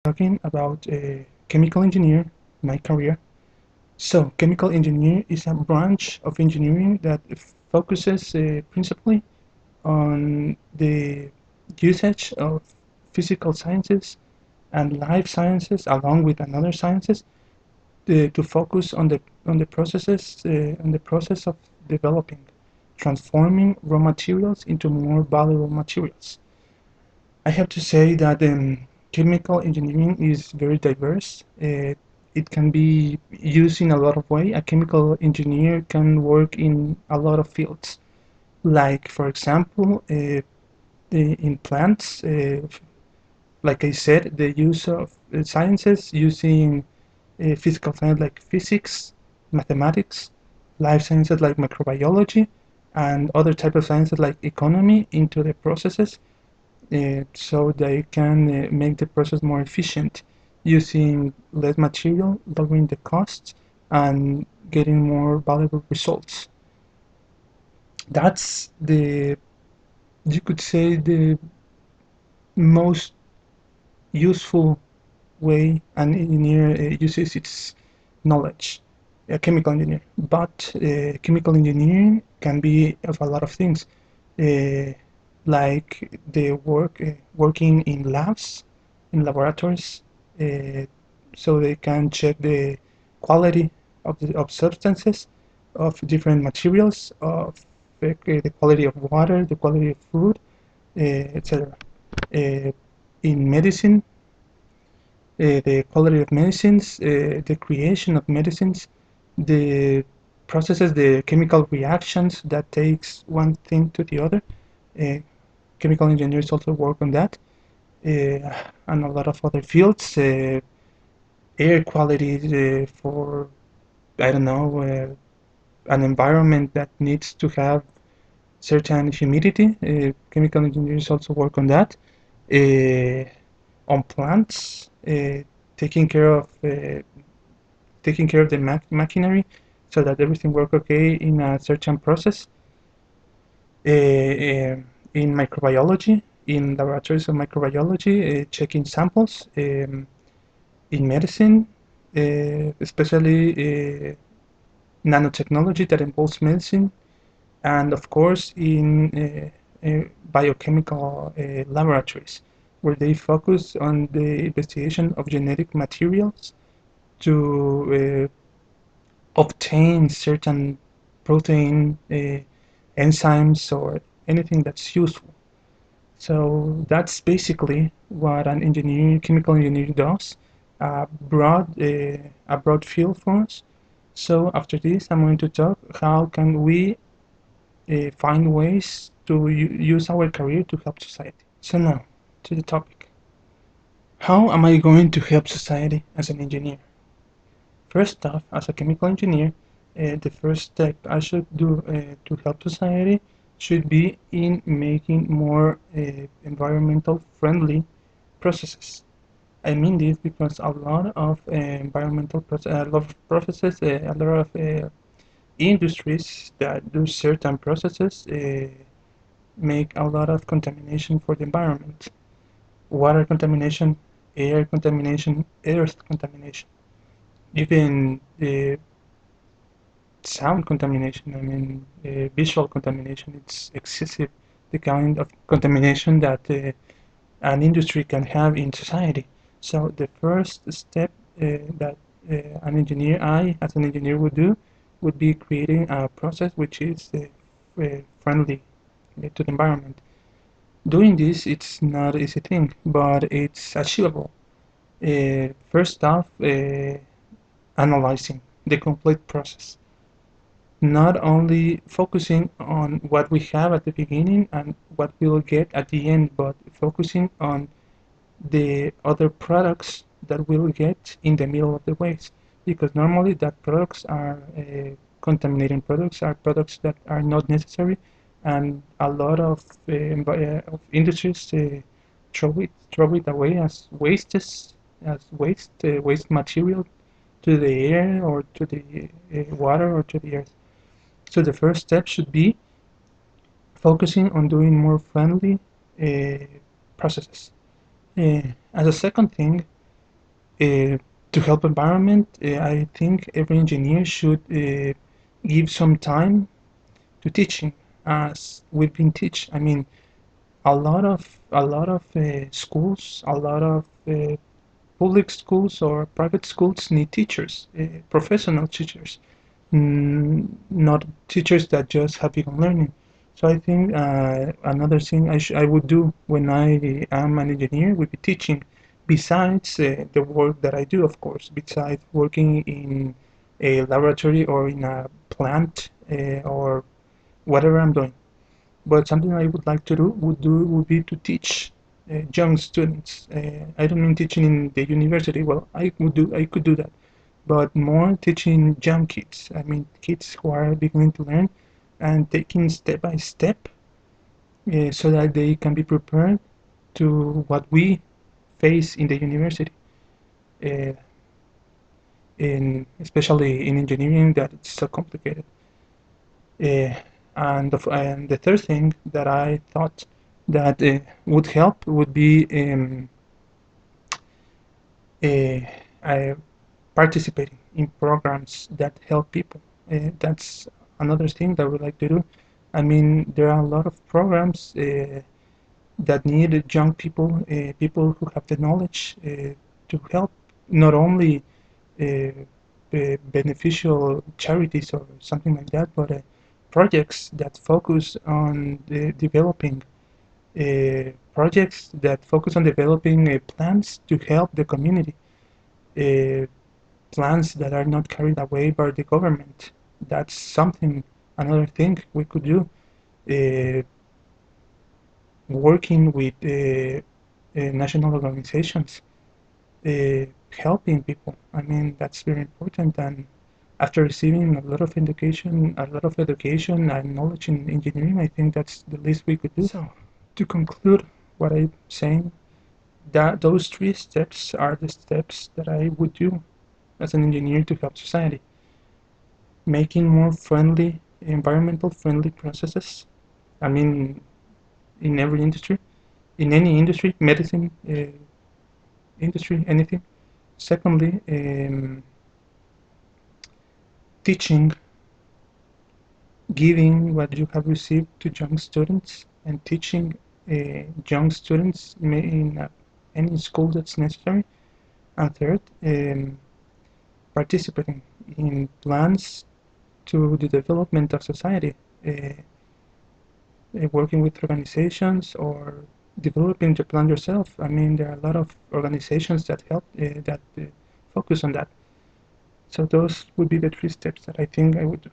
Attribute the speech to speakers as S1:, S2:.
S1: talking about chemical engineer, my career. So, chemical engineer is a branch of engineering that focuses principally on the usage of physical sciences and life sciences, along with another sciences, to focus on the processes on the process of developing, transforming raw materials into more valuable materials. I have to say that chemical engineering is very diverse. It can be used in a lot of ways. A chemical engineer can work in a lot of fields, like for example, in plants. Like I said, the use of sciences using physical science like physics, mathematics, life sciences like microbiology, and other type of sciences like economy into the processes so they can make the process more efficient using less material, lowering the costs, and getting more valuable results. That's you could say, the most useful way an engineer uses its knowledge, a chemical engineer. But chemical engineering can be of a lot of things, uh, like the working in labs, in laboratories, uh, so they can check the quality of substances, of different materials, of the quality of water, the quality of food, etc. Uh, in medicine, the quality of medicines, the creation of medicines, the processes, the chemical reactions that takes one thing to the other. Uh, Chemical engineers also work on that, and a lot of other fields. Air quality for, I don't know, an environment that needs to have certain humidity. Chemical engineers also work on that. Uh, on plants, taking care of the machinery so that everything works okay in a certain process. In microbiology, in laboratories of microbiology, checking samples. In medicine, especially nanotechnology that involves medicine, and of course in biochemical laboratories, where they focus on the investigation of genetic materials to obtain certain protein enzymes or anything that's useful. So that's basically what an engineer, chemical engineer does. A broad field for us. So after this, I'm going to talk how can we find ways to use our career to help society. So now to the topic. How am I going to help society as an engineer? First off, as a chemical engineer, the first step I should do to help society should be in making more environmental friendly processes. I mean this because a lot of a lot of processes, a lot of industries that do certain processes make a lot of contamination for the environment. Water contamination, air contamination, earth contamination, even sound contamination. I mean, visual contamination. It's excessive, the kind of contamination that an industry can have in society. So the first step that as an engineer, would do would be creating a process which is friendly to the environment. Doing this, it's not an easy thing, but it's achievable. First off, analyzing the complete process, not only focusing on what we have at the beginning and what we'll get at the end, but focusing on the other products that we'll get in the middle of the ways. Because normally that products are contaminating products, are products that are not necessary, and a lot of industries throw it away as wastes, waste material to the air or to the water or to the earth. So the first step should be focusing on doing more friendly uh, processes. As a second thing, Uh, to help environment, I think every engineer should give some time to teaching, as we've been teach. I mean, a lot of schools, a lot of public schools or private schools need teachers, professional teachers, not teachers that just have begun learning. So I think another thing I would do when I am an engineer would be teaching, besides the work that I do, of course, besides working in a laboratory or in a plant or whatever I'm doing. But something I would like to do would be to teach young students. I don't mean teaching in the university. Well, I could do that, but more teaching young kids. I mean kids who are beginning to learn and taking step by step, so that they can be prepared to what we face in the university, uh, in especially in engineering, that it's so complicated. Uh, and the third thing that I thought that would help would be uh, uh, participating in programs that help people. That's another thing that I would like to do. I mean, there are a lot of programs that need young people, people who have the knowledge to help not only beneficial charities or something like that, but projects that focus on developing projects that focus on developing plans to help the community, uh, plans that are not carried away by the government. That's something, another thing we could do. Uh, Working with national organizations, uh, helping people. I mean, that's very important. And after receiving a lot of education and knowledge in engineering, I think that's the least we could do. So, to conclude what I'm saying, that those three steps are the steps that I would do as an engineer to help society, making more friendly, environmental friendly processes. I mean, in every industry, in any industry, medicine industry, anything. Secondly, teaching, giving what you have received to young students, and teaching young students in any school that's necessary. And third, participating in plans to the development of society, working with organizations or developing the plan yourself. I mean, there are a lot of organizations that help, that focus on that. So those would be the three steps that I think I would do.